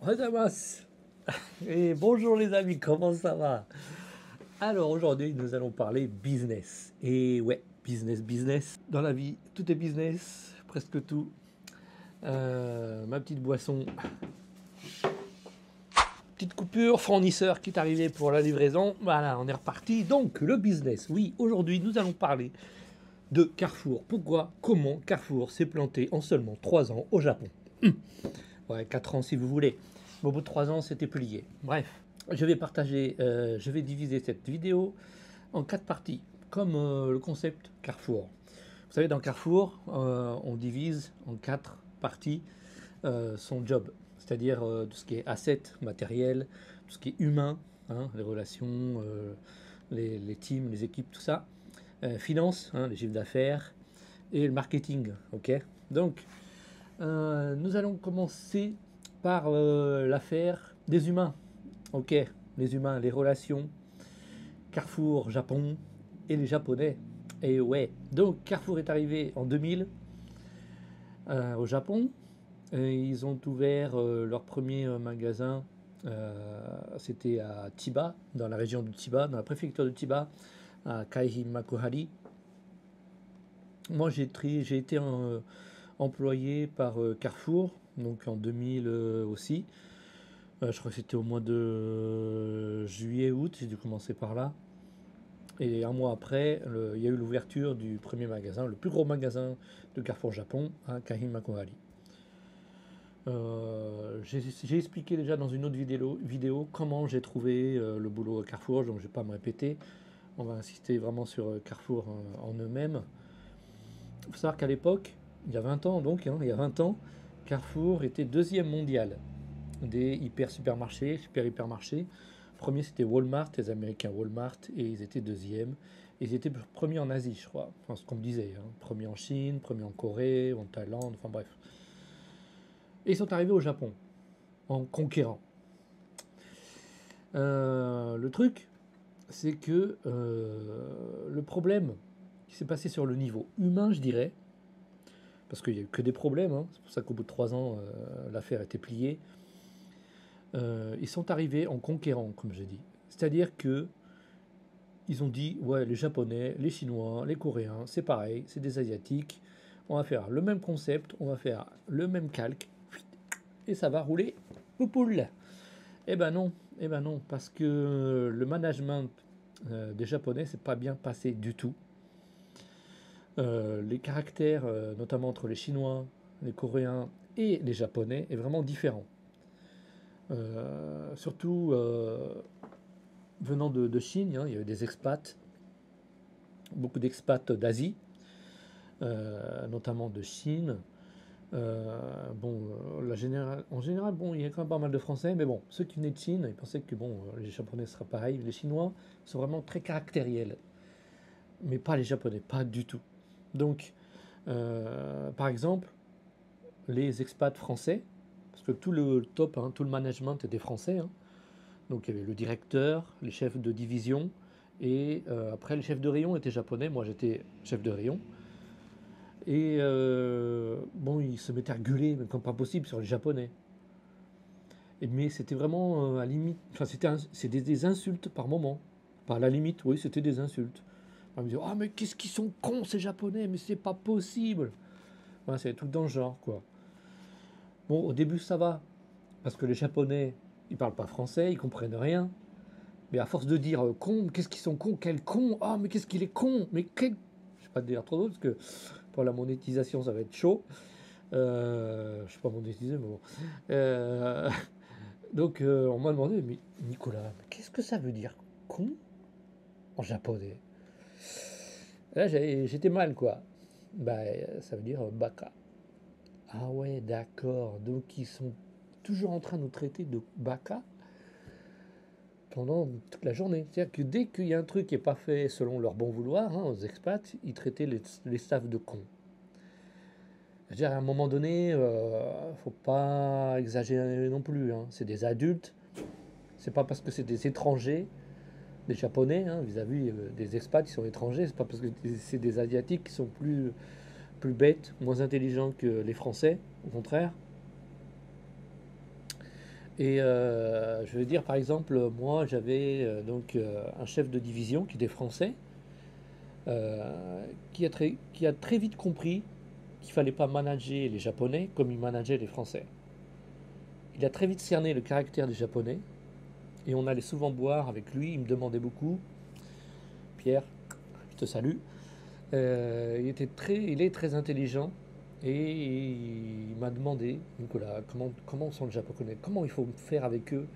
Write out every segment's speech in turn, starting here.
Damas. Et bonjour les amis, comment ça va? Alors aujourd'hui nous allons parler business. Et ouais, business. Dans la vie, tout est business, presque tout. Ma petite boisson, petite coupure, fournisseur qui est arrivé pour la livraison. Voilà, on est reparti. Donc le business, oui, aujourd'hui nous allons parler de Carrefour. Pourquoi, comment Carrefour s'est planté en seulement 3 ans au Japon? Ouais, 4 ans si vous voulez. Mais au bout de 3 ans, c'était plié. Bref, je vais diviser cette vidéo en 4 parties, comme le concept Carrefour. Vous savez, dans Carrefour, on divise en 4 parties son job, c'est-à-dire tout ce qui est asset, matériel, tout ce qui est humain, hein, les relations, les teams, les équipes, tout ça, finance, hein, les chiffres d'affaires, et le marketing, ok. Donc, nous allons commencer par l'affaire des humains. Ok, les humains, les relations, Carrefour, Japon et les Japonais. Et ouais, donc Carrefour est arrivé en 2000 au Japon. Et ils ont ouvert leur premier magasin. C'était à Chiba, dans la région de Chiba, dans la préfecture de Chiba, à Kaihimakuhari. Moi, j'ai été employé par Carrefour, donc en 2000 aussi. Je crois que c'était au mois de juillet-août, j'ai dû commencer par là. Et un mois après, il y a eu l'ouverture du premier magasin, le plus gros magasin de Carrefour Japon, à Kahimakuhari. J'ai expliqué déjà dans une autre vidéo comment j'ai trouvé le boulot à Carrefour, donc je ne vais pas me répéter. On va insister vraiment sur Carrefour en eux-mêmes. Il faut savoir qu'à l'époque, il y a 20 ans donc, hein, il y a 20 ans, Carrefour était deuxième mondial des hypermarchés. Premier c'était Walmart, les Américains Walmart, et ils étaient deuxième. Et ils étaient premiers en Asie, je crois. Enfin, ce qu'on me disait. Hein. Premier en Chine, premier en Corée, en Thaïlande, enfin bref. Et ils sont arrivés au Japon, en conquérant. Le truc, c'est que le problème qui s'est passé sur le niveau humain, je dirais, parce qu'il n'y a eu que des problèmes, hein, c'est pour ça qu'au bout de 3 ans, l'affaire était pliée. Ils sont arrivés en conquérant, comme j'ai dit. C'est-à-dire que ils ont dit, ouais, les Japonais, les Chinois, les Coréens, c'est pareil, c'est des Asiatiques. On va faire le même concept, on va faire le même calque, et ça va rouler poupoule. Eh ben non, parce que le management des Japonais, c'est pas bien passé du tout. Les caractères, notamment entre les Chinois, les Coréens et les Japonais, est vraiment différent. Surtout venant de Chine, hein, il y avait des expats, beaucoup d'expats d'Asie, notamment de Chine. En général, bon, il y a quand même pas mal de Français, mais bon, ceux qui venaient de Chine, ils pensaient que bon, les Japonais seraient pareils. Les Chinois sont vraiment très caractériels, mais pas les Japonais, pas du tout. Donc, par exemple, les expats français, parce que tout le top, hein, tout le management était français, hein. Donc il y avait le directeur, les chefs de division, et après les chefs de rayon étaient japonais, moi j'étais chef de rayon. Et bon, ils se mettaient à gueuler, mais comme pas possible, sur les japonais. Mais c'était vraiment à la limite, enfin c'était des insultes par moment. Par la limite, oui, c'était des insultes. On me disait, ah mais qu'est-ce qu'ils sont cons ces japonais, mais c'est pas possible. Voilà, c'est tout dans le genre, quoi. Bon, au début ça va, parce que les japonais, ils parlent pas français, ils comprennent rien. Mais à force de dire con, qu'est-ce qu'ils sont cons, quel con, ah mais qu'est-ce qu'il est con, mais quel... Je vais pas te dire trop d'autres, parce que pour la monétisation ça va être chaud. Je suis pas monétisé, mais bon. Euh, donc on m'a demandé, mais Nicolas, qu'est-ce que ça veut dire con en japonais? Là j'étais mal quoi. Bah ça veut dire baka. Ah ouais d'accord, donc ils sont toujours en train de nous traiter de baka pendant toute la journée. C'est-à-dire que dès qu'il y a un truc qui n'est pas fait selon leur bon vouloir, hein, aux expats, ils traitaient les staffs de cons. Je veux dire, à un moment donné, faut pas exagérer non plus. Hein. C'est des adultes. C'est pas parce que c'est des étrangers, des Japonais, hein, vis-à-vis des expats qui sont étrangers. C'est pas parce que c'est des Asiatiques qui sont plus bêtes, moins intelligents que les Français. Au contraire. Et je veux dire, par exemple, moi, j'avais un chef de division qui était français, qui a très vite compris qu'il fallait pas manager les Japonais comme il manageait les Français. Il a très vite cerné le caractère des Japonais, et on allait souvent boire avec lui. Il me demandait beaucoup, Pierre, je te salue. Il est très intelligent, et il m'a demandé, Nicolas, comment sont les Japonais, comment il faut faire avec eux.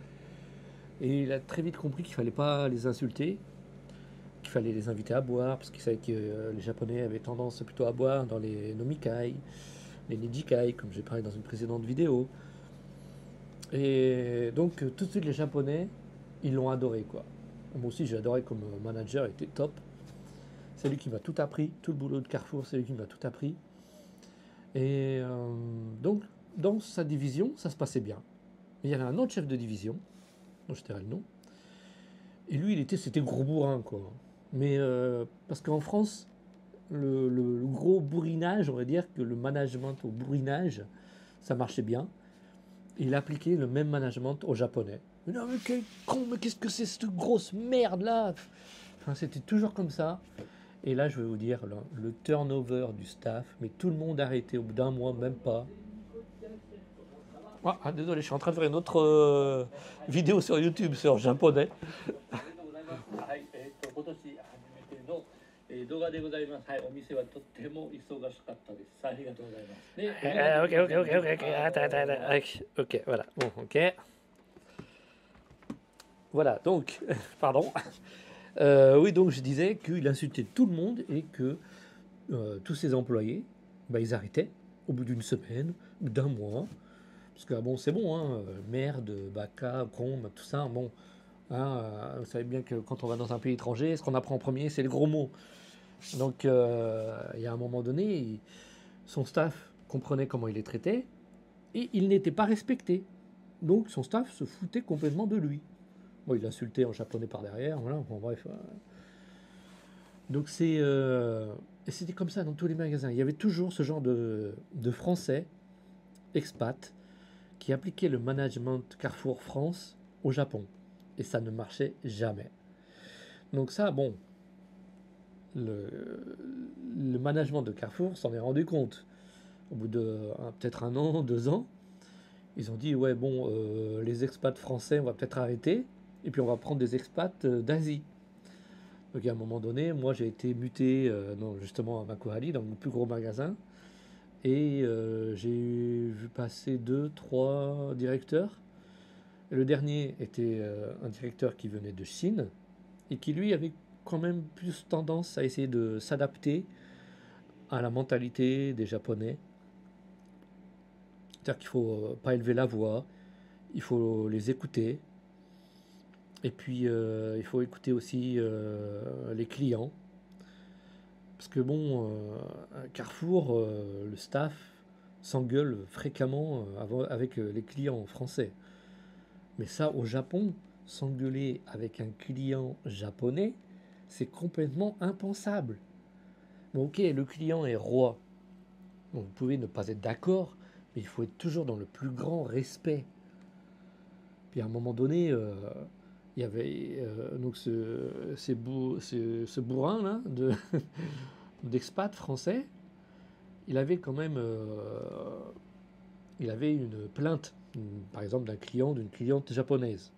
Et il a très vite compris qu'il fallait pas les insulter, qu'il fallait les inviter à boire, parce qu'il savait que les Japonais avaient tendance plutôt à boire dans les nomikai, les nijikai, comme j'ai parlé dans une précédente vidéo. Et donc tout de suite les Japonais, ils l'ont adoré quoi. Moi aussi j'ai adoré comme manager, il était top. C'est lui qui m'a tout appris, tout le boulot de Carrefour, c'est lui qui m'a tout appris. Et donc dans sa division, ça se passait bien. Mais il y avait un autre chef de division, dont je tairai le nom, et lui c'était gros bourrin quoi. Mais parce qu'en France, le gros bourrinage, on va dire que le management au bourrinage, ça marchait bien. Il appliquait le même management aux Japonais. Non mais quel con, mais qu'est-ce que c'est cette grosse merde là. Enfin, c'était toujours comme ça. Et là, je vais vous dire, le turnover du staff, mais tout le monde a arrêté au bout d'un mois, même pas. Désolé, je suis en train de faire une autre vidéo sur YouTube sur japonais. Ok, ok, ok, ok, ok, ok, voilà, bon, ok. Voilà, donc, pardon. Oui, donc je disais qu'il insultait tout le monde et que tous ses employés, bah, ils arrêtaient au bout d'une semaine ou d'un mois. Parce que bon, c'est bon, hein, merde, baka, con, tout ça, bon. Hein, vous savez bien que quand on va dans un pays étranger, ce qu'on apprend en premier, c'est les gros mots. Donc, il y a un moment donné, son staff comprenait comment il les traitait et il n'était pas respecté. Donc, son staff se foutait complètement de lui. Bon, il l'insultait en japonais par derrière, voilà, bon, bref. Donc, et c'était comme ça dans tous les magasins. Il y avait toujours ce genre de Français, expats, qui appliquaient le management Carrefour France au Japon. Et ça ne marchait jamais. Donc ça, bon, le management de Carrefour s'en est rendu compte. Au bout de peut-être un an, 2 ans, ils ont dit, ouais, bon, les expats français, on va peut-être arrêter, et puis on va prendre des expats d'Asie. Donc à un moment donné, moi j'ai été muté justement à Makuhari, dans mon plus gros magasin, et j'ai vu passer 2, 3 directeurs. Et le dernier était un directeur qui venait de Chine, et qui lui avait quand même plus tendance à essayer de s'adapter à la mentalité des Japonais. C'est-à-dire qu'il faut pas élever la voix, il faut les écouter, et puis il faut écouter aussi les clients. Parce que bon, Carrefour, le staff s'engueule fréquemment avec les clients français. Mais ça, au Japon, s'engueuler avec un client japonais, c'est complètement impensable. Bon, ok, le client est roi. Bon, vous pouvez ne pas être d'accord, mais il faut être toujours dans le plus grand respect. Puis à un moment donné, il y avait donc ce bourrin là d'expat français. Il avait quand même il avait une plainte, par exemple d'un client, d'une cliente japonaise.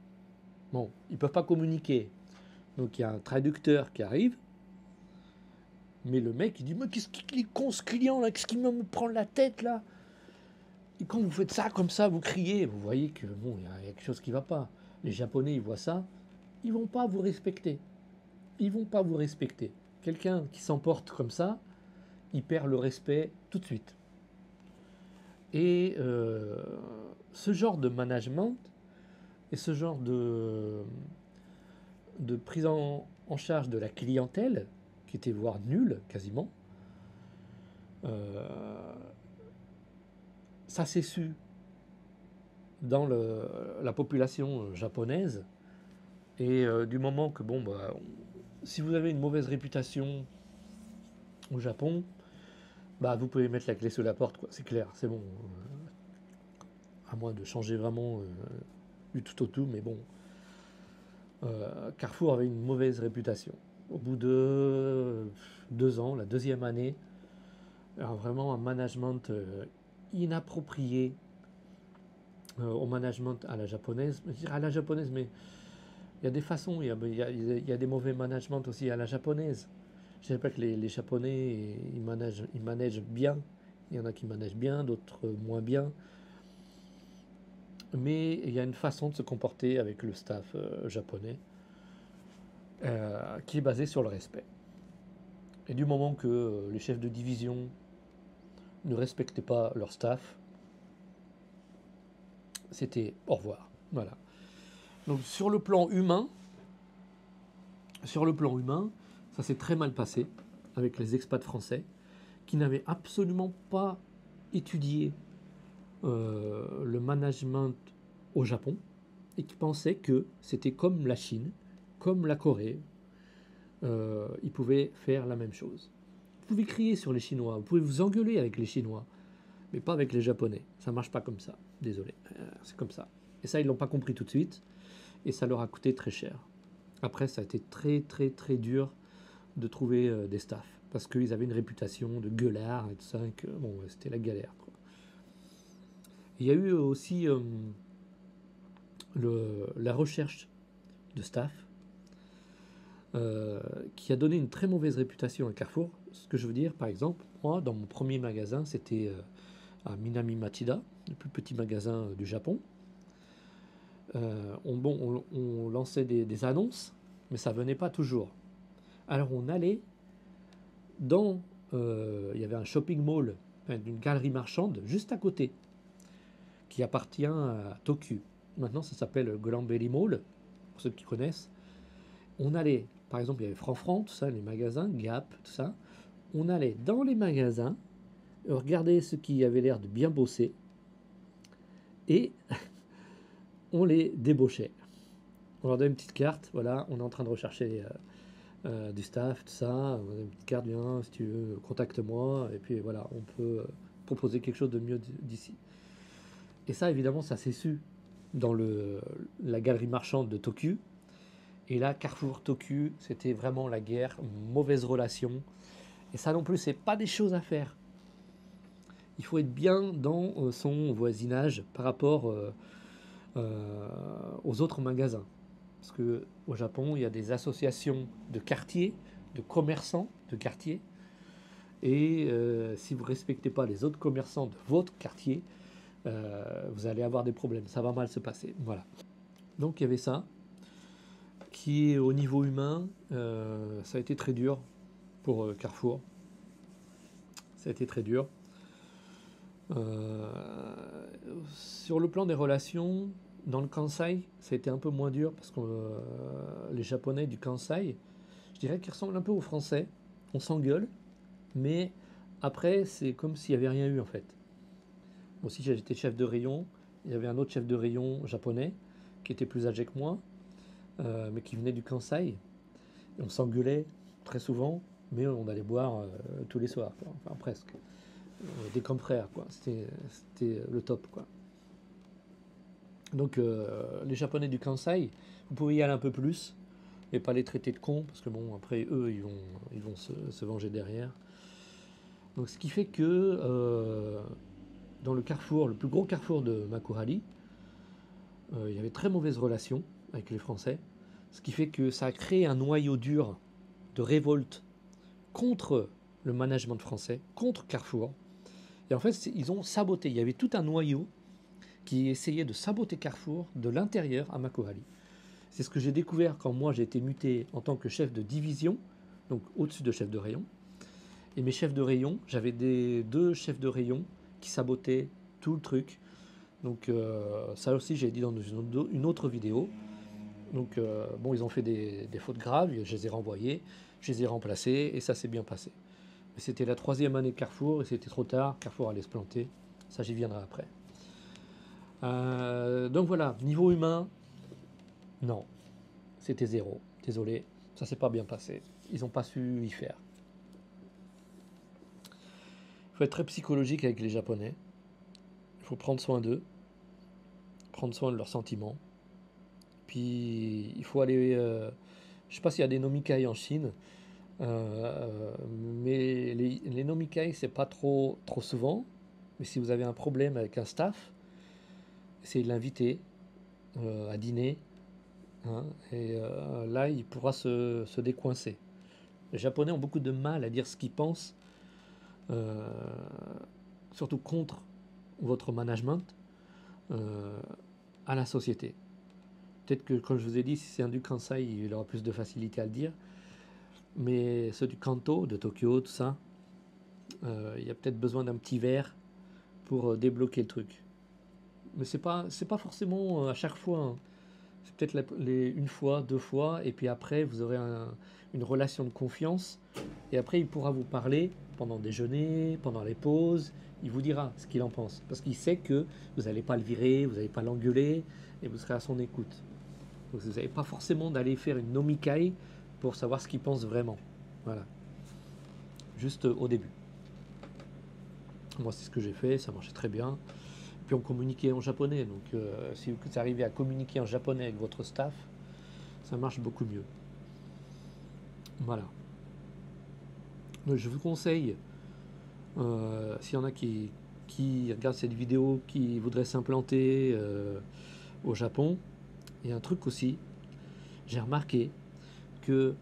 Bon, ils ne peuvent pas communiquer. Donc il y a un traducteur qui arrive, mais le mec il dit mais qu'est-ce qu'il est con ce client là, qu'est-ce qu'il me prend la tête là. Et quand vous faites ça comme ça, vous criez, vous voyez que bon, il y a quelque chose qui ne va pas. Les Japonais, ils voient ça, ils vont pas vous respecter. Ils vont pas vous respecter. Quelqu'un qui s'emporte comme ça, il perd le respect tout de suite. Et ce genre de management et ce genre de prise en charge de la clientèle, qui était voire nulle quasiment, ça s'est su dans la population japonaise. Et du moment que, bon, bah, si vous avez une mauvaise réputation au Japon, bah, vous pouvez mettre la clé sous la porte, quoi. C'est clair, c'est bon. À moins de changer vraiment du tout au tout, mais bon, Carrefour avait une mauvaise réputation. Au bout de 2 ans, la deuxième année, alors vraiment un management inapproprié au management à la japonaise. Je dirais à la japonaise, mais il y a des façons, il y a des mauvais managements aussi à la japonaise. Je ne sais pas que les Japonais, ils managent bien. Il y en a qui managent bien, d'autres moins bien. Mais il y a une façon de se comporter avec le staff japonais qui est basée sur le respect. Et du moment que les chefs de division ne respectaient pas leur staff, c'était au revoir. Voilà. Donc sur le plan humain, ça s'est très mal passé avec les expats français qui n'avaient absolument pas étudié le management au Japon et qui pensaient que c'était comme la Chine, comme la Corée, ils pouvaient faire la même chose. Vous pouvez crier sur les Chinois, vous pouvez vous engueuler avec les Chinois, mais pas avec les Japonais. Ça marche pas comme ça, désolé, c'est comme ça. Et ça, ils l'ont pas compris tout de suite, et ça leur a coûté très cher. Après, ça a été très très très dur de trouver des staffs, parce qu'ils avaient une réputation de gueulards et tout ça, et que bon, c'était la galère, quoi. Il y a eu aussi la recherche de staff qui a donné une très mauvaise réputation à Carrefour. Ce que je veux dire, par exemple, moi, dans mon premier magasin, c'était à Minami Machida, le plus petit magasin du Japon. On lançait des annonces, mais ça venait pas toujours. Alors on allait dans... il y avait un shopping mall, une galerie marchande, juste à côté, qui appartient à Tokyu. Maintenant, ça s'appelle Glambelly Mall, pour ceux qui connaissent. On allait, par exemple, il y avait Franfran, tout ça, les magasins, Gap, tout ça. On allait dans les magasins, regarder ceux qui avaient l'air de bien bosser, et on les débauchait. On leur donnait une petite carte, voilà, on est en train de rechercher du staff, tout ça. On a une petite carte, viens, si tu veux, contacte-moi, et puis voilà, on peut proposer quelque chose de mieux d'ici. Et ça, évidemment, ça s'est su dans la galerie marchande de Tokyu. Et là, Carrefour, Tokyu, c'était vraiment la guerre, mauvaise relation. Et ça non plus, c'est pas des choses à faire. Il faut être bien dans son voisinage par rapport aux autres magasins. Parce qu'au Japon, il y a des associations de quartiers, de commerçants de quartier. Et si vous ne respectez pas les autres commerçants de votre quartier, vous allez avoir des problèmes. Ça va mal se passer. Voilà. Donc il y avait ça, qui est au niveau humain, ça a été très dur pour Carrefour. Ça a été très dur. Sur le plan des relations, dans le Kansai, ça a été un peu moins dur parce que les Japonais du Kansai, je dirais qu'ils ressemblent un peu aux Français. On s'engueule, mais après, c'est comme s'il n'y avait rien eu en fait. Moi aussi, j'étais chef de rayon. Il y avait un autre chef de rayon japonais qui était plus âgé que moi, mais qui venait du Kansai. Et on s'engueulait très souvent, mais on allait boire tous les soirs, quoi. Enfin presque. Des comme frères, quoi. C'était le top, quoi. Donc les Japonais du Kansai, vous pouvez y aller un peu plus, et pas les traiter de cons, parce que bon, après eux, ils vont se venger derrière. Donc ce qui fait que dans le carrefour, le plus gros carrefour de Makurali, il y avait très mauvaise relation avec les Français, ce qui fait que ça a créé un noyau dur de révolte contre le management français, contre Carrefour. Et en fait, ils ont saboté. Il y avait tout un noyau qui essayait de saboter Carrefour de l'intérieur à Makurali. C'est ce que j'ai découvert quand moi j'ai été muté en tant que chef de division, donc au-dessus de chef de rayon. Et mes chefs de rayon, j'avais deux chefs de rayon qui sabotaient tout le truc. Donc ça aussi j'ai dit dans une autre vidéo. Donc bon, ils ont fait des fautes graves, je les ai renvoyés, je les ai remplacés et ça s'est bien passé. Mais c'était la 3e année de Carrefour et c'était trop tard, Carrefour allait se planter. Ça j'y viendrai après. Donc voilà, niveau humain, non, c'était 0. Désolé, ça s'est pas bien passé. Ils n'ont pas su y faire. Il faut être très psychologique avec les Japonais. Il faut prendre soin d'eux, prendre soin de leurs sentiments. puis il faut aller. Je sais pas s'il y a des nomikai en Chine, mais les nomikai, c'est pas trop souvent. Mais si vous avez un problème avec un staff, essayez de l'inviter à dîner, hein, et là, il pourra se décoincer. Les Japonais ont beaucoup de mal à dire ce qu'ils pensent, euh, surtout contre votre management euh, à la société. Peut-être que, comme je vous ai dit, si c'est un du Kansai, il aura plus de facilité à le dire. Mais ceux du Kanto, de Tokyo, tout ça, il y a peut-être besoin d'un petit verre pour débloquer le truc. Mais c'est pas forcément à chaque fois, hein. C'est peut-être une fois, deux fois, et puis après, vous aurez une relation de confiance. Et après, il pourra vous parler pendant le déjeuner, pendant les pauses. Il vous dira ce qu'il en pense. Parce qu'il sait que vous n'allez pas le virer, vous n'allez pas l'engueuler, et vous serez à son écoute. Donc vous n'avez pas forcément d'aller faire une nomikai pour savoir ce qu'il pense vraiment. Voilà. Juste au début. Moi, c'est ce que j'ai fait, ça marchait très bien. Puis on communiquait en japonais. Donc si vous arrivez à communiquer en japonais avec votre staff, ça marche beaucoup mieux. Voilà. Donc, je vous conseille, s'il y en a qui regardent cette vidéo, qui voudraient s'implanter au Japon, il y a un truc aussi, j'ai remarqué que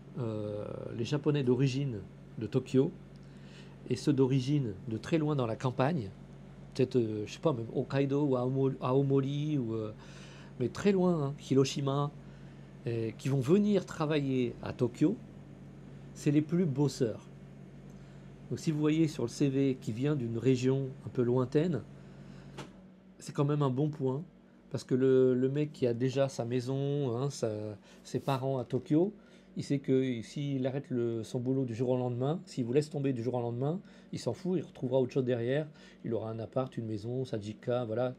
les Japonais d'origine de Tokyo et ceux d'origine de très loin dans la campagne, peut-être, je sais pas, même Hokkaido ou Aomori, mais très loin, hein, Hiroshima, qui vont venir travailler à Tokyo, c'est les plus bosseurs. Donc si vous voyez sur le CV qui vient d'une région un peu lointaine, c'est quand même un bon point, parce que le mec qui a déjà sa maison, hein, ses parents à Tokyo, il sait que s'il arrête son boulot du jour au lendemain, s'il vous laisse tomber du jour au lendemain, il s'en fout, il retrouvera autre chose derrière, il aura un appart, une maison, sa jika, voilà.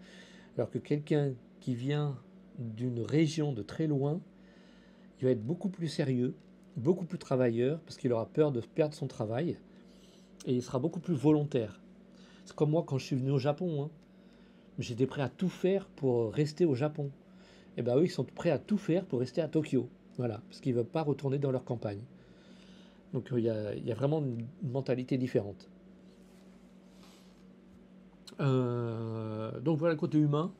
Alors que quelqu'un qui vient d'une région de très loin, il va être beaucoup plus sérieux, beaucoup plus travailleur, parce qu'il aura peur de perdre son travail, et il sera beaucoup plus volontaire. C'est comme moi quand je suis venu au Japon, hein. J'étais prêt à tout faire pour rester au Japon. Et bien eux, ils sont prêts à tout faire pour rester à Tokyo. Voilà, parce qu'ils ne veulent pas retourner dans leur campagne. Donc il y a vraiment une mentalité différente. Donc voilà le côté humain,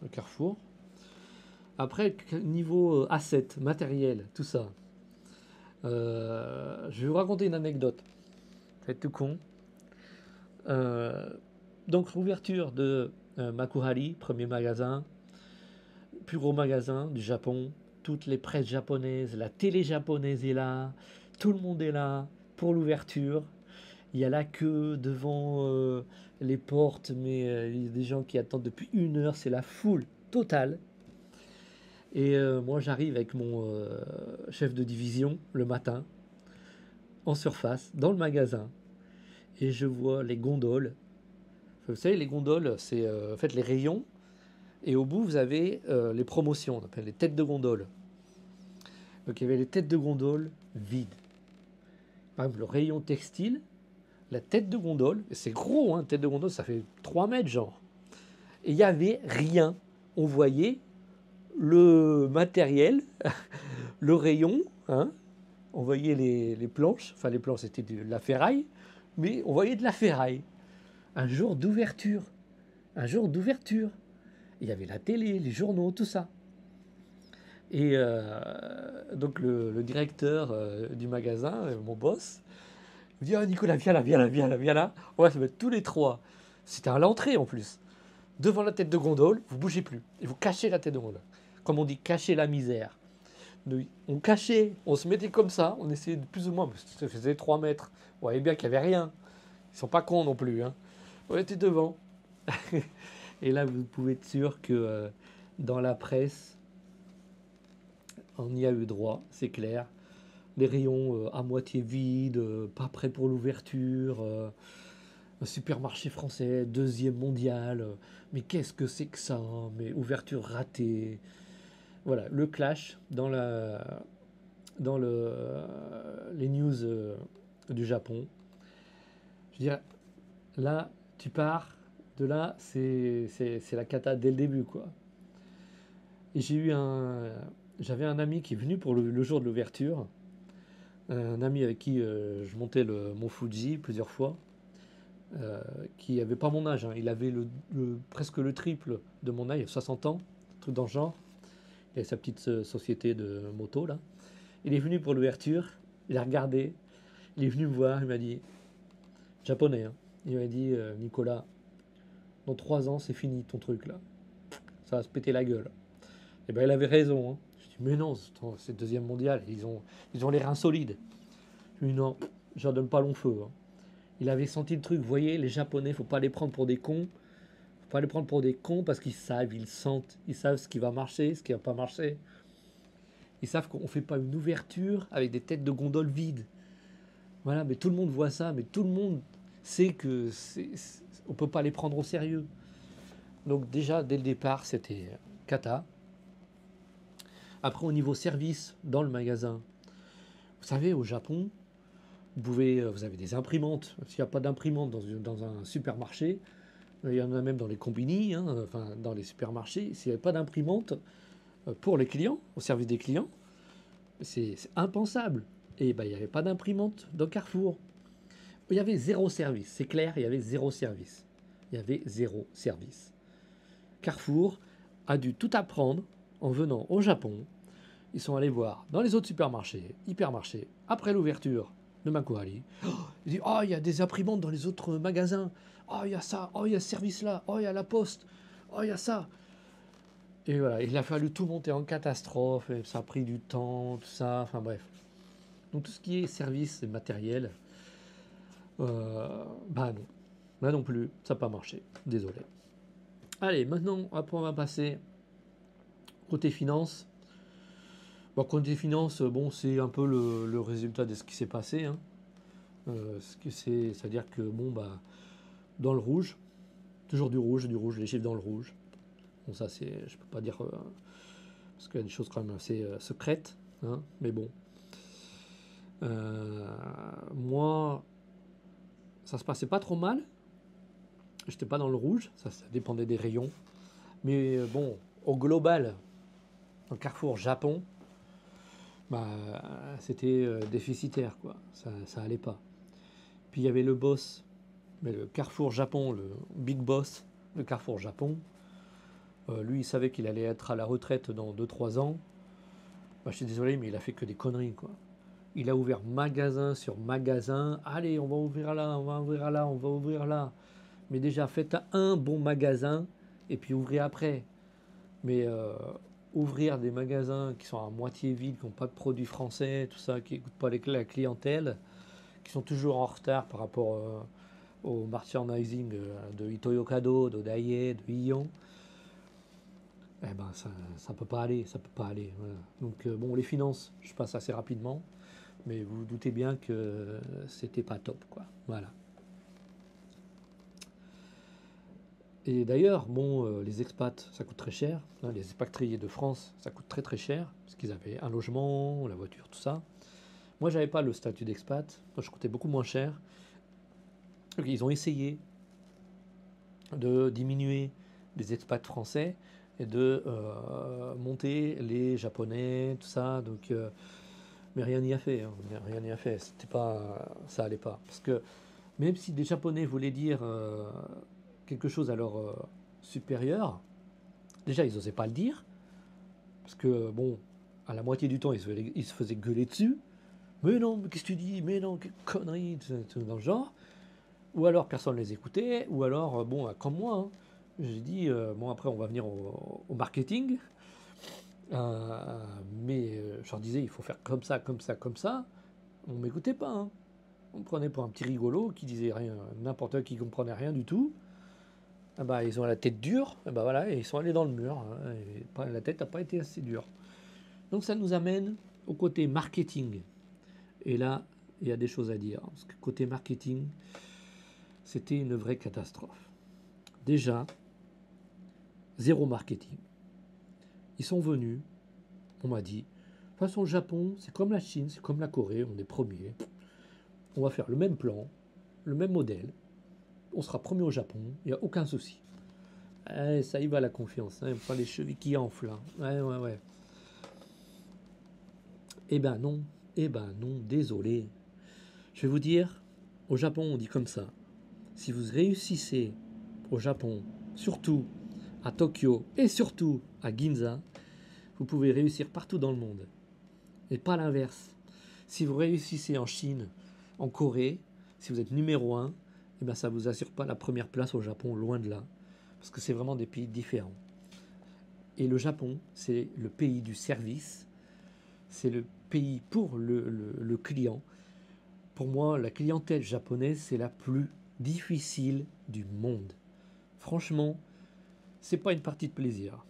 le Carrefour. Après, niveau asset, matériel, tout ça. Je vais vous raconter une anecdote. Ça va être tout con. Euh, donc l'ouverture de Makuhari, premier magasin, plus gros magasin du Japon, toutes les presses japonaises, la télé japonaise est là, tout le monde est là pour l'ouverture. Il y a la queue devant les portes, mais il y a des gens qui attendent depuis 1 heure, c'est la foule totale. Et moi j'arrive avec mon chef de division le matin, en surface, dans le magasin, et je vois les gondoles. Vous savez, les gondoles, c'est en fait les rayons, et au bout vous avez les promotions, on appelle les têtes de gondole. Donc il y avait les têtes de gondole vides. Par exemple, le rayon textile, la tête de gondole, et c'est gros, hein, tête de gondole, ça fait 3 mètres genre. Et il n'y avait rien. On voyait le matériel, le rayon, hein, on voyait les planches, enfin les planches c'était de la ferraille, mais on voyait de la ferraille. Un jour d'ouverture, un jour d'ouverture. Il y avait la télé, les journaux, tout ça. Et donc le directeur du magasin, mon boss, me dit: ah, Nicolas, viens là, viens là, viens là, viens là. On va se mettre tous les trois. C'était à l'entrée en plus. Devant la tête de gondole, vous bougez plus. Et vous cachez la tête de gondole. Comme on dit, cacher la misère. On cachait, on se mettait comme ça, on essayait de plus ou moins, ça faisait 3 mètres. On voyait bien qu'il n'y avait rien. Ils sont pas cons non plus, hein. On était devant. Et là, vous pouvez être sûr que dans la presse, on y a eu droit, c'est clair. Les rayons à moitié vides, pas prêts pour l'ouverture. Un supermarché français, deuxième mondial. Mais qu'est-ce que c'est que ça? Mais ouverture ratée. Voilà, le clash dans les news du Japon. Je veux dire, là, tu pars, de là, c'est la cata dès le début, quoi. Et j'avais un ami qui est venu pour le jour de l'ouverture, un ami avec qui je montais le mont Fuji plusieurs fois, qui avait pas mon âge, hein. Il avait presque le triple de mon âge, il a 60 ans, un truc dans le genre. Il avait sa petite société de moto là. Il est venu pour l'ouverture, il a regardé, il est venu me voir, il m'a dit, japonais, hein, il m'a dit Nicolas, dans 3 ans c'est fini ton truc là, ça va se péter la gueule. Et ben il avait raison, hein. Je dis mais non, c'est le deuxième mondial, ils ont les reins solides. Je lui dis non, j'en donne pas long feu, hein. Il avait senti le truc, vous voyez, les Japonais, faut pas les prendre pour des cons. Faut pas les prendre pour des cons parce qu'ils savent, ils sentent, ils savent ce qui va marcher, ce qui va pas marcher. Ils savent qu'on fait pas une ouverture avec des têtes de gondole vides. Voilà, mais tout le monde voit ça, mais tout le monde sait que on peut pas les prendre au sérieux. Donc déjà, dès le départ, c'était cata. Après, au niveau service, dans le magasin, vous savez, au Japon, vous avez des imprimantes. S'il n'y a pas d'imprimante dans un supermarché, il y en a même dans les combini, hein, enfin dans les supermarchés. S'il n'y avait pas d'imprimante pour les clients, au service des clients, c'est impensable. Et ben, il n'y avait pas d'imprimante dans Carrefour. Il y avait zéro service, c'est clair, il y avait zéro service. Il y avait zéro service. Carrefour a dû tout apprendre en venant au Japon. Ils sont allés voir dans les autres supermarchés, hypermarchés, après l'ouverture de Makuhari. Oh, ils disent, oh, il y a des imprimantes dans les autres magasins. Oh, il y a ça. Oh, il y a ce service-là. Oh, il y a la poste. Oh, il y a ça. Et voilà, il a fallu tout monter en catastrophe. Et ça a pris du temps, tout ça. Enfin bref. Donc tout ce qui est service et matériel, bah non. Là non plus, ça n'a pas marché. Désolé. Allez, maintenant, après on va passer côté finance. Bon, côté finance, bon, c'est un peu le résultat de ce qui s'est passé, hein. C'est-à-dire que, bon, bah, dans le rouge, toujours du rouge, les chiffres dans le rouge. Bon, ça, je peux pas dire, parce qu'il y a des choses quand même assez secrètes, hein, mais bon. Moi, ça se passait pas trop mal. J'étais pas dans le rouge, ça dépendait des rayons. Mais bon, au global, dans Carrefour Japon, bah, c'était déficitaire, quoi. Ça allait pas. Puis il y avait le boss, mais le Carrefour Japon, le big boss de Carrefour Japon. Lui, il savait qu'il allait être à la retraite dans 2-3 ans. Bah, je suis désolé, mais il a fait que des conneries, quoi. Il a ouvert magasin sur magasin. Allez, on va ouvrir là, on va ouvrir là, on va ouvrir là. Mais déjà, faites un bon magasin et puis ouvrez après. Mais ouvrir des magasins qui sont à moitié vides, qui n'ont pas de produits français, tout ça, qui n'écoutent pas la clientèle, qui sont toujours en retard par rapport au merchandising de Ito-Yokado, de Daiei, de Ion, eh ben ça peut pas aller, ça peut pas aller. Voilà. Donc bon, les finances, je passe assez rapidement, mais vous vous doutez bien que c'était pas top, quoi. Voilà. Et d'ailleurs, bon, les expats, ça coûte très cher, hein, les expatriés de France, ça coûte très très cher, parce qu'ils avaient un logement, la voiture, tout ça. Moi, j'avais pas le statut d'expat, moi je coûtais beaucoup moins cher. Donc, ils ont essayé de diminuer les expats français et de monter les japonais, tout ça. Donc, mais rien n'y a fait, hein, rien n'y a fait. C'était pas, ça allait pas. Parce que même si des japonais voulaient dire quelque chose à leur supérieur, déjà ils n'osaient pas le dire. Parce que bon, à la moitié du temps, ils se faisaient gueuler dessus. Mais non, qu'est-ce que tu dis? Mais non, quelle connerie, tout dans le genre. Ou alors personne ne les écoutait, ou alors, bon, comme moi, hein, j'ai dit, bon, après on va venir au marketing, mais je leur disais, il faut faire comme ça, comme ça, comme ça. On ne m'écoutait pas, hein. On me prenait pour un petit rigolo qui disait rien, n'importe qui comprenait rien du tout. Ah bah, ils ont la tête dure, et bah voilà, et ils sont allés dans le mur, hein, et la tête n'a pas été assez dure. Donc ça nous amène au côté marketing. Et là, il y a des choses à dire. Parce que côté marketing, c'était une vraie catastrophe. Déjà, zéro marketing. Ils sont venus, on m'a dit, de toute façon, le Japon, c'est comme la Chine, c'est comme la Corée, on est premier. On va faire le même plan, le même modèle. On sera premier au Japon, il n'y a aucun souci. Ça y va la confiance, hein, pas les chevilles qui enflent. Hein. Ouais. Eh ben non, eh ben non, désolé. Je vais vous dire, au Japon, on dit comme ça. Si vous réussissez au Japon, surtout à Tokyo et surtout à Ginza, vous pouvez réussir partout dans le monde. Et pas l'inverse. Si vous réussissez en Chine, en Corée, si vous êtes numéro un, eh ben ça ne vous assure pas la première place au Japon, loin de là. Parce que c'est vraiment des pays différents. Et le Japon, c'est le pays du service, c'est le pays pour le client. Pour moi, la clientèle japonaise, c'est la plus difficile du monde. Franchement, c'est pas une partie de plaisir.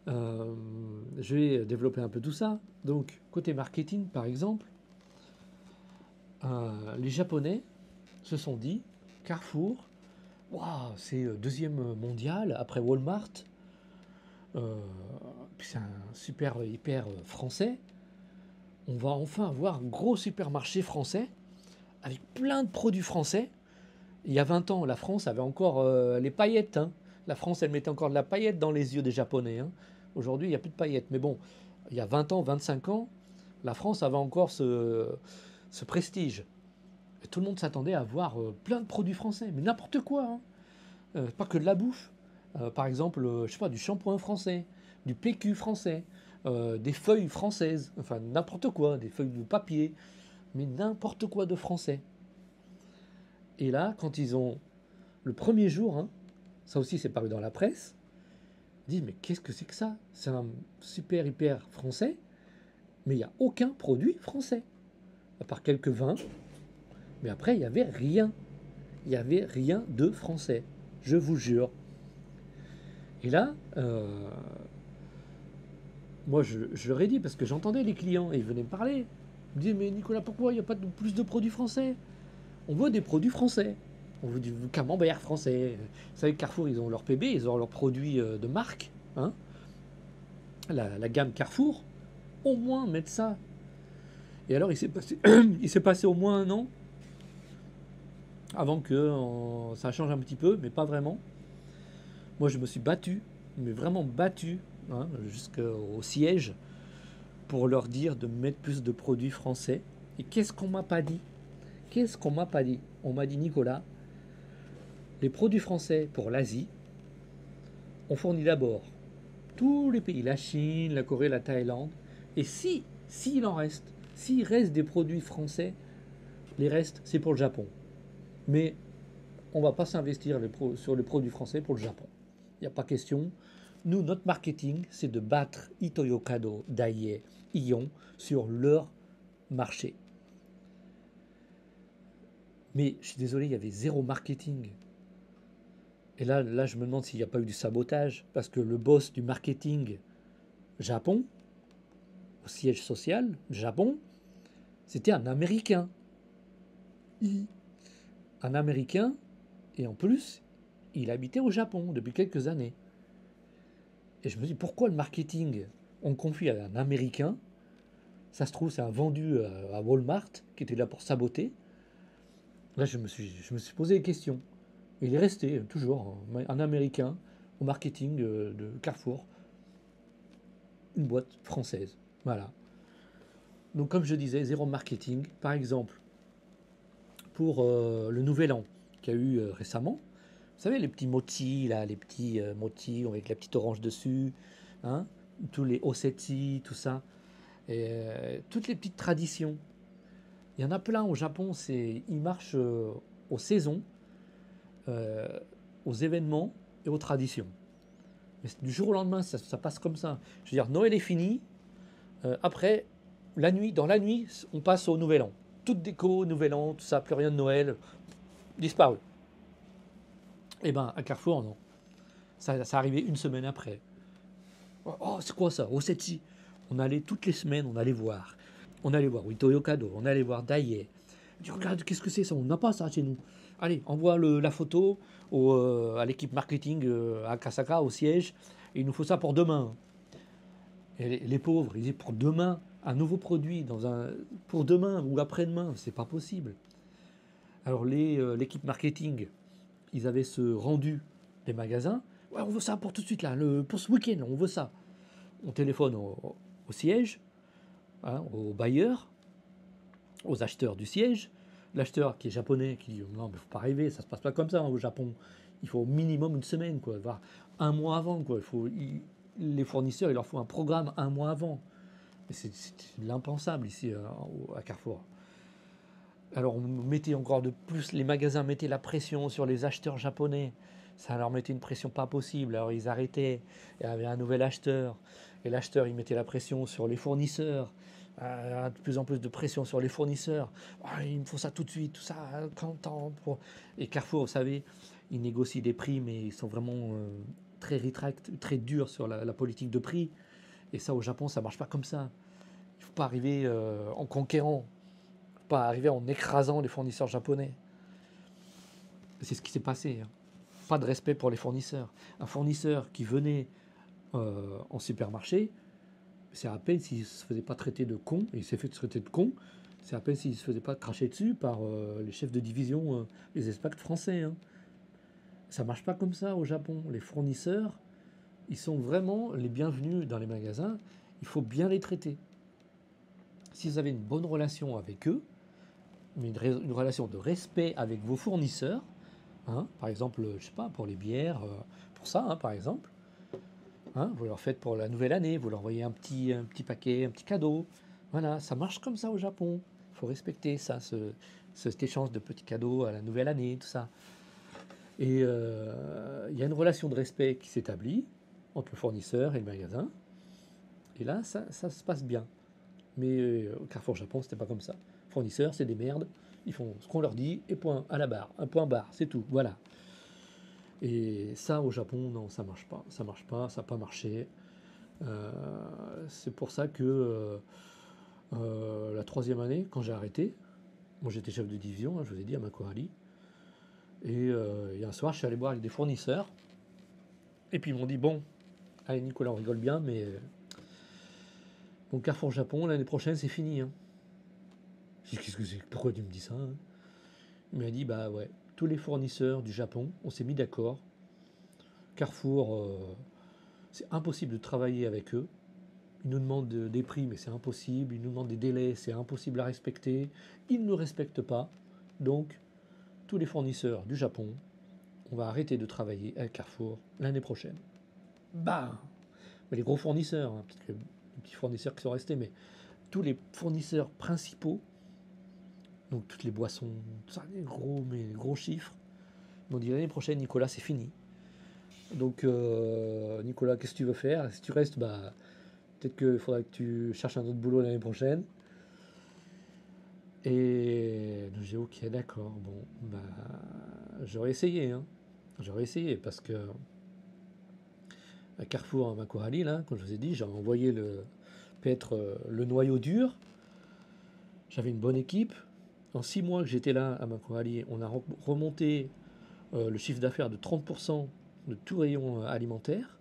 Je vais développer un peu tout ça. Donc, côté marketing, par exemple, les Japonais se sont dit, Carrefour, waouh, c'est deuxième mondial après Walmart. Puis c'est un super hyper français. On va enfin avoir un gros supermarché français avec plein de produits français. Il y a 20 ans, la France avait encore les paillettes. Hein. La France, elle mettait encore de la paillette dans les yeux des Japonais. Hein. Aujourd'hui, il n'y a plus de paillettes. Mais bon, il y a 20 ans, 25 ans, la France avait encore ce prestige. Et tout le monde s'attendait à avoir plein de produits français. Mais n'importe quoi. Hein. Pas que de la bouffe. Par exemple, je sais pas, du shampoing français, du PQ français, des feuilles françaises. Enfin, n'importe quoi. Des feuilles de papier. Mais n'importe quoi de français. Et là, quand ils ont le premier jour, hein, ça aussi c'est paru dans la presse, ils disent mais qu'est-ce que c'est que ça? C'est un super hyper français, mais il n'y a aucun produit français, à part quelques vins, mais après il n'y avait rien. Il n'y avait rien de français, je vous jure. Et là, moi je leur ai dit, parce que j'entendais les clients, et ils venaient me parler, ils me disaient mais Nicolas, pourquoi il n'y a pas plus de produits français? On veut des produits français. On veut du camembert français. Vous savez, Carrefour, ils ont leur PB, ils ont leurs produits de marque. Hein, la gamme Carrefour. Au moins, mettre ça. Et alors, il s'est passé au moins un an avant que ça change un petit peu, mais pas vraiment. Moi, je me suis battu, mais vraiment battu, hein, jusqu'au siège, pour leur dire de mettre plus de produits français. Et qu'est-ce qu'on m'a pas dit? Qu'est-ce qu'on m'a pas dit? On m'a dit, Nicolas, les produits français pour l'Asie, on fournit d'abord tous les pays, la Chine, la Corée, la Thaïlande. Et s'il en reste, s'il reste des produits français, les restes, c'est pour le Japon. Mais on ne va pas s'investir sur les produits français pour le Japon. Il n'y a pas question. Nous, notre marketing, c'est de battre Ito-Yokado, Daiei, Ion sur leur marché. Mais je suis désolé, il y avait zéro marketing. Et là, je me demande s'il n'y a pas eu du sabotage, parce que le boss du marketing Japon, au siège social Japon, c'était un Américain. Un Américain, et en plus, il habitait au Japon depuis quelques années. Et je me dis, pourquoi le marketing, on confie à un Américain? Ça se trouve, c'est un vendu à Walmart qui était là pour saboter. Là, je me suis posé des questions. Il est resté toujours un Américain au marketing de Carrefour. Une boîte française. Voilà. Donc, comme je disais, zéro marketing. Par exemple, pour le Nouvel An qu'il y a eu récemment, vous savez, les petits mochi, là, les petits mochi avec la petite orange dessus, hein, tous les osechi, tout ça, et toutes les petites traditions. Il y en a plein au Japon, ils marchent aux saisons, euh, aux événements et aux traditions. Mais du jour au lendemain, ça passe comme ça. Je veux dire, Noël est fini. Après, dans la nuit, on passe au Nouvel An. Toute déco, Nouvel An, tout ça, plus rien de Noël, disparu. Eh bien, à Carrefour, non. Ça arrivait une semaine après. Oh, c'est quoi ça? Osechi. On allait toutes les semaines, on allait voir. On allait voir Ito-Yokado, on allait voir Daiei. On dit, regarde, qu'est-ce que c'est ça? On n'a pas ça chez nous. Allez, envoie la photo à l'équipe marketing à Kasaka, au siège. Et il nous faut ça pour demain. Et les pauvres, ils disaient pour demain, un nouveau produit pour demain ou après-demain, c'est pas possible. Alors l'équipe marketing, ils avaient ce rendu des magasins. Ouais, on veut ça pour tout de suite là, pour ce week-end, on veut ça. On téléphone au siège. hein, aux bailleurs, aux acheteurs du siège. L'acheteur qui est japonais qui dit non, mais faut pas rêver, ça se passe pas comme ça, hein, au Japon. Il faut au minimum une semaine, quoi, voire un mois avant, quoi. Les fournisseurs, il leur faut un programme un mois avant. C'est l'impensable ici à Carrefour. Alors on mettait encore de plus, les magasins mettaient la pression sur les acheteurs japonais. Ça leur mettait une pression pas possible. Alors ils arrêtaient. Il y avait un nouvel acheteur. Et l'acheteur, il mettait la pression sur les fournisseurs. De plus en plus de pression sur les fournisseurs. Ah, il me faut ça tout de suite, tout ça, pour... Et Carrefour, vous savez, ils négocient des prix, mais ils sont vraiment très rétracts, très durs sur la politique de prix. Et ça, au Japon, ça marche pas comme ça. Il ne faut pas arriver en conquérant. Il ne faut pas arriver en écrasant les fournisseurs japonais. C'est ce qui s'est passé, hein. Pas de respect pour les fournisseurs. Un fournisseur qui venait en supermarché, c'est à peine s'il ne se faisait pas traiter de con, et il s'est fait traiter de con, c'est à peine s'il ne se faisait pas cracher dessus par les chefs de division, les expats français, hein. Ça marche pas comme ça au Japon. Les fournisseurs, ils sont vraiment les bienvenus dans les magasins. Il faut bien les traiter. Si vous avez une bonne relation avec eux, mais une relation de respect avec vos fournisseurs, hein, par exemple, je sais pas, pour les bières, pour ça, hein, par exemple, hein, vous leur faites pour la nouvelle année, vous leur envoyez un petit paquet, un petit cadeau. Voilà, ça marche comme ça au Japon. Il faut respecter ça, cet échange de petits cadeaux à la nouvelle année, tout ça. Et il y a une relation de respect qui s'établit entre le fournisseur et le magasin. Et là, ça se passe bien. Mais au Carrefour Japon, c'était pas comme ça. Fournisseurs, c'est des merdes. Ils font ce qu'on leur dit et point, à la barre. Un point barre, c'est tout. Voilà. Et ça, au Japon, non, ça marche pas. Ça marche pas, ça n'a pas marché. Euh, c'est pour ça que la troisième année, quand j'ai arrêté, moi j'étais chef de division, hein, je vous ai dit, à Makohari. Et il y a un soir, je suis allé boire avec des fournisseurs. Et puis ils m'ont dit, bon, allez Nicolas, on rigole bien, mais bon, Carrefour Japon, l'année prochaine, c'est fini, hein. J'ai dit, qu'est-ce que c'est? Pourquoi tu me dis ça, hein? Il m'a dit, bah ouais, tous les fournisseurs du Japon, on s'est mis d'accord. Carrefour, c'est impossible de travailler avec eux. Ils nous demandent des prix, mais c'est impossible. Ils nous demandent des délais, c'est impossible à respecter. Ils ne nous respectent pas. Donc, tous les fournisseurs du Japon, on va arrêter de travailler avec Carrefour l'année prochaine. Bah, mais les gros fournisseurs, hein, peut-être que les petits fournisseurs qui sont restés, mais tous les fournisseurs principaux, donc toutes les boissons, tout ça, les gros chiffres, ils m'ont dit l'année prochaine, Nicolas, c'est fini. Donc, Nicolas, qu'est-ce que tu veux faire? Si tu restes, bah, peut-être qu'il faudra que tu cherches un autre boulot l'année prochaine. Et j'ai ok, d'accord, bon, bah, j'aurais essayé, hein. J'aurais essayé parce que à Carrefour, à Makohari, là, comme je vous ai dit, j'ai envoyé peut-être le noyau dur. J'avais une bonne équipe. En 6 mois que j'étais là à Makohari, on a remonté le chiffre d'affaires de 30% de tout rayon alimentaire.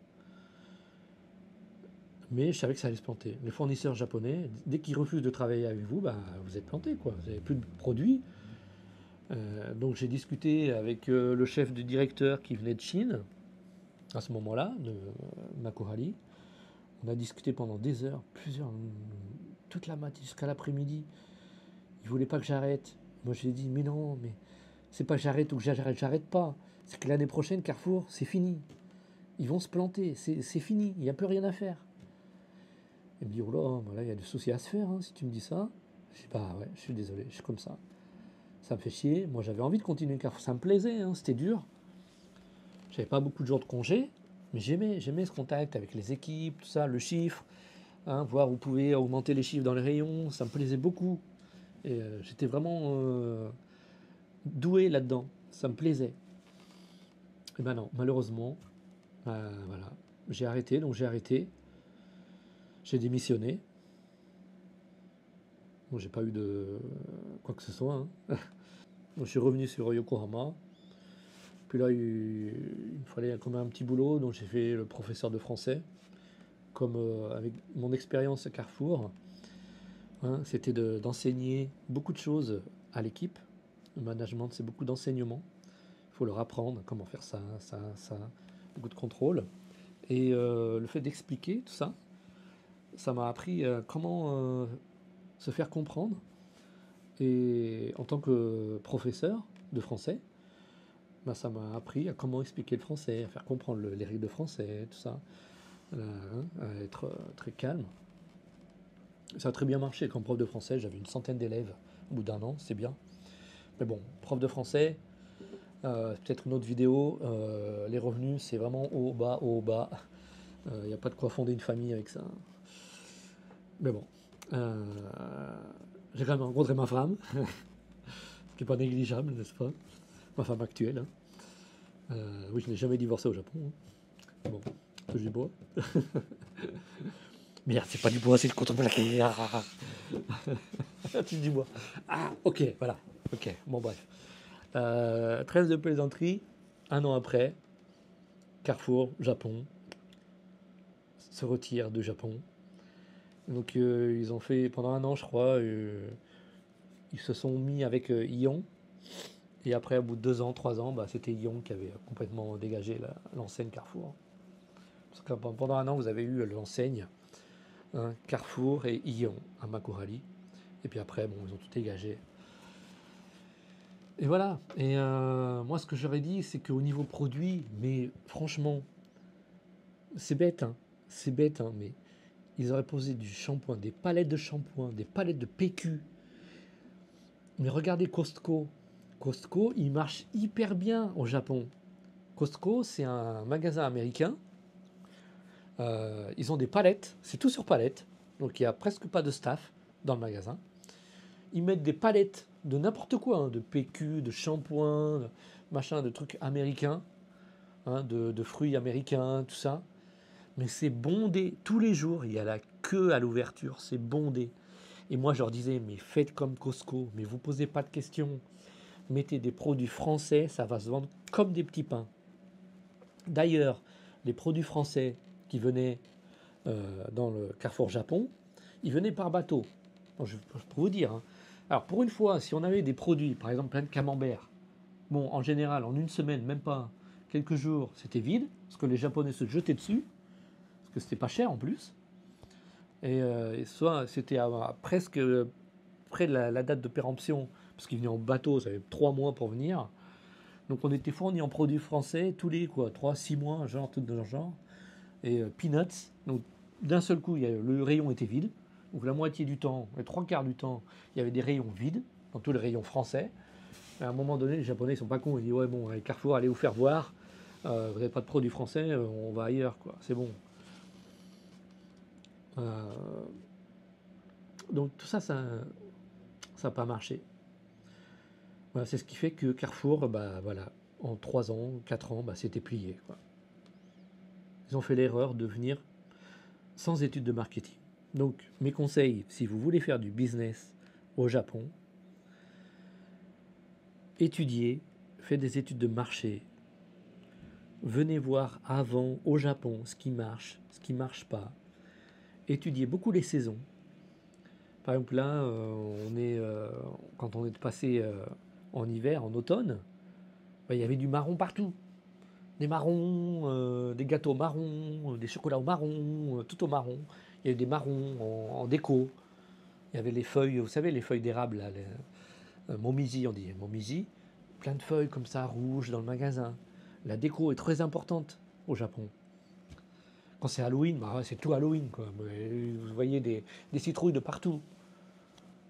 Mais je savais que ça allait se planter. Les fournisseurs japonais, dès qu'ils refusent de travailler avec vous, bah, vous êtes planté, quoi. Vous n'avez plus de produits. Donc j'ai discuté avec le chef du directeur qui venait de Chine, à ce moment-là, de Makohari. On a discuté pendant des heures, toute la matinée jusqu'à l'après-midi. Il voulait pas que j'arrête. Moi, je lui ai dit, mais non, mais c'est pas que j'arrête ou que j'arrête pas. C'est que l'année prochaine, Carrefour, c'est fini. Ils vont se planter, c'est fini, il n'y a plus rien à faire. Il me dit, oh là, il y a des soucis à se faire, hein, si tu me dis ça. Je dis, bah ouais, je suis désolé, je suis comme ça. Ça me fait chier. Moi, j'avais envie de continuer Carrefour, ça me plaisait, hein, c'était dur. J'avais pas beaucoup de jours de congé, mais j'aimais ce contact avec les équipes, tout ça, le chiffre, hein, voir où vous pouvez augmenter les chiffres dans les rayons, ça me plaisait beaucoup. Et j'étais vraiment doué là-dedans, ça me plaisait. Et ben non, malheureusement, voilà, j'ai arrêté, donc j'ai arrêté, j'ai démissionné. Bon, j'ai pas eu de quoi que ce soit, hein. Donc je suis revenu sur Yokohama. Puis là, il me fallait quand même un petit boulot, donc j'ai fait le professeur de français. Comme avec mon expérience à Carrefour, hein, c'était d'enseigner beaucoup de choses à l'équipe. Le management, c'est beaucoup d'enseignement. Il faut leur apprendre comment faire ça, ça, ça, beaucoup de contrôle. Et le fait d'expliquer tout ça, ça m'a appris comment se faire comprendre. Et en tant que professeur de français, bah, ça m'a appris à comment expliquer le français, à faire comprendre les règles de français, tout ça, à être très calme. Ça a très bien marché comme prof de français, j'avais une centaine d'élèves au bout d'un an, c'est bien. Mais bon, prof de français, peut-être une autre vidéo, les revenus c'est vraiment haut, bas, haut, bas. Il n'y a pas de quoi fonder une famille avec ça. Mais bon, euh, j'ai quand même rencontré ma femme, ce qui n'est pas négligeable, n'est-ce pas? Ma femme actuelle. Hein. Oui, je n'ai jamais divorcé au Japon. Hein. Bon, touche du bois. Merde, c'est pas du bois, c'est le coton plaqué. Ah. Touche du bois. Ah, ok, voilà. Ok, bon, bref. Trêve de plaisanterie, un an après, Carrefour, Japon, se retire du Japon. Donc, ils ont fait, pendant un an, je crois, ils se sont mis avec Ion. Et après, au bout de 2 ans, 3 ans, bah, c'était Ion qui avait complètement dégagé l'enseigne Carrefour. Parce que pendant un an, vous avez eu l'enseigne hein, Carrefour et Ion à Makurali. Et puis après, bon, ils ont tout dégagé. Et voilà. Et moi, ce que j'aurais dit, c'est qu'au niveau produit, mais franchement, c'est bête, hein. C'est bête, hein, mais ils auraient posé du shampoing, des palettes de shampoing, des palettes de PQ. Mais regardez Costco. Costco, il marche hyper bien au Japon. Costco, c'est un magasin américain. Ils ont des palettes, c'est tout sur palette. Donc il n'y a presque pas de staff dans le magasin. Ils mettent des palettes de n'importe quoi, hein, de PQ, de shampoing, de machin, de trucs américains, hein, de fruits américains, tout ça. Mais c'est bondé tous les jours. Il y a la queue à l'ouverture, c'est bondé. Et moi, je leur disais, mais faites comme Costco, mais vous posez pas de questions. Mettez des produits français, ça va se vendre comme des petits pains. D'ailleurs, les produits français qui venaient dans le Carrefour Japon, ils venaient par bateau. Bon, je peux vous dire. Hein. Alors, pour une fois, si on avait des produits, par exemple plein de camembert, bon, en général, en une semaine, même pas quelques jours, c'était vide, parce que les Japonais se jetaient dessus, parce que c'était pas cher en plus. Et soit c'était presque près de la date de péremption, parce qu'ils venaient en bateau, ça avait 3 mois pour venir. Donc on était fourni en produits français tous les 3-6 mois, genre, tout dans le genre. Et peanuts, donc d'un seul coup, le rayon était vide. Donc la moitié du temps, les 3 quarts du temps, il y avait des rayons vides, dans tous les rayons français. Et à un moment donné, les Japonais, ils sont pas cons, ils disent ouais bon, allez, Carrefour, allez vous faire voir, vous n'avez pas de produits français, on va ailleurs, quoi. C'est bon. Euh, donc tout ça, ça n'a pas marché. Voilà, c'est ce qui fait que Carrefour, bah voilà, en 3 ans, 4 ans, bah, c'était plié, quoi. Ils ont fait l'erreur de venir sans études de marketing. Donc mes conseils, si vous voulez faire du business au Japon, étudiez, faites des études de marché, venez voir avant au Japon ce qui marche pas, étudiez beaucoup les saisons. Par exemple là, quand on est passé en hiver, en automne, bah, il y avait du marron partout. Des marrons, des gâteaux marrons, des chocolats au marron, tout au marron. Il y avait des marrons en déco. Il y avait les feuilles, vous savez, les feuilles d'érable, là, momiji, on dit momiji. Plein de feuilles comme ça, rouges, dans le magasin. La déco est très importante au Japon. Quand c'est Halloween, bah, c'est tout Halloween, quoi. Vous voyez des citrouilles de partout.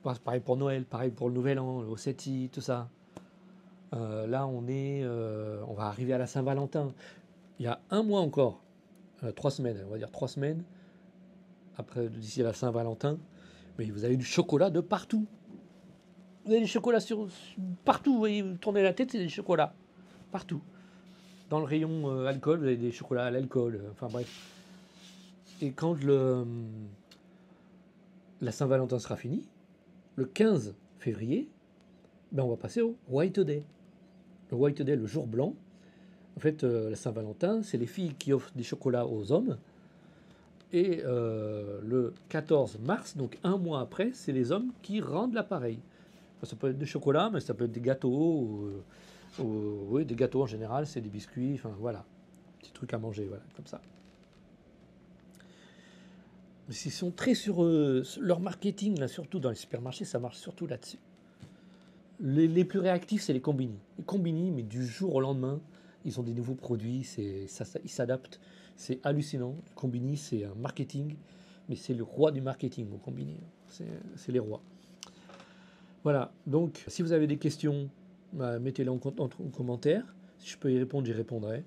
Pareil pour Noël, pareil pour le Nouvel An, le Oseti, tout ça. Là, on va arriver à la Saint-Valentin. Il y a un mois encore, 3 semaines, on va dire 3 semaines, après d'ici la Saint-Valentin, mais vous avez du chocolat de partout. Vous avez des chocolats partout, vous voyez, vous tournez la tête, c'est des chocolats. Partout. Dans le rayon alcool, vous avez des chocolats à l'alcool, enfin bref. Et quand la Saint-Valentin sera finie, le 15 février, ben on va passer au White Day. Le White Day, le jour blanc. En fait, la Saint-Valentin, c'est les filles qui offrent des chocolats aux hommes. Et le 14 mars, donc un mois après, c'est les hommes qui rendent l'appareil. Enfin, ça peut être du chocolat, mais ça peut être des gâteaux. Oui, des gâteaux en général, c'est des biscuits. Enfin voilà, petits trucs à manger, voilà, comme ça. Ils sont très sur leur marketing, là, surtout dans les supermarchés, ça marche surtout là-dessus. Les plus réactifs, c'est les combini. Les combini, mais du jour au lendemain, ils ont des nouveaux produits, ils s'adaptent. C'est hallucinant. Combini, c'est un marketing, mais c'est le roi du marketing au Combini. C'est les rois. Voilà, donc si vous avez des questions, bah, mettez-les en commentaire. Si je peux y répondre, j'y répondrai.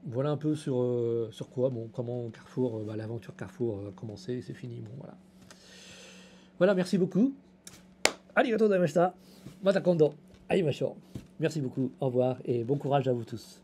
Voilà un peu sur quoi, bon, comment Carrefour, bah, l'aventure Carrefour a commencé, c'est fini. Bon, voilà. Voilà, merci beaucoup. Arigatou gozaimashita. Mata kondo. Aimashou. Merci beaucoup, au revoir et bon courage à vous tous.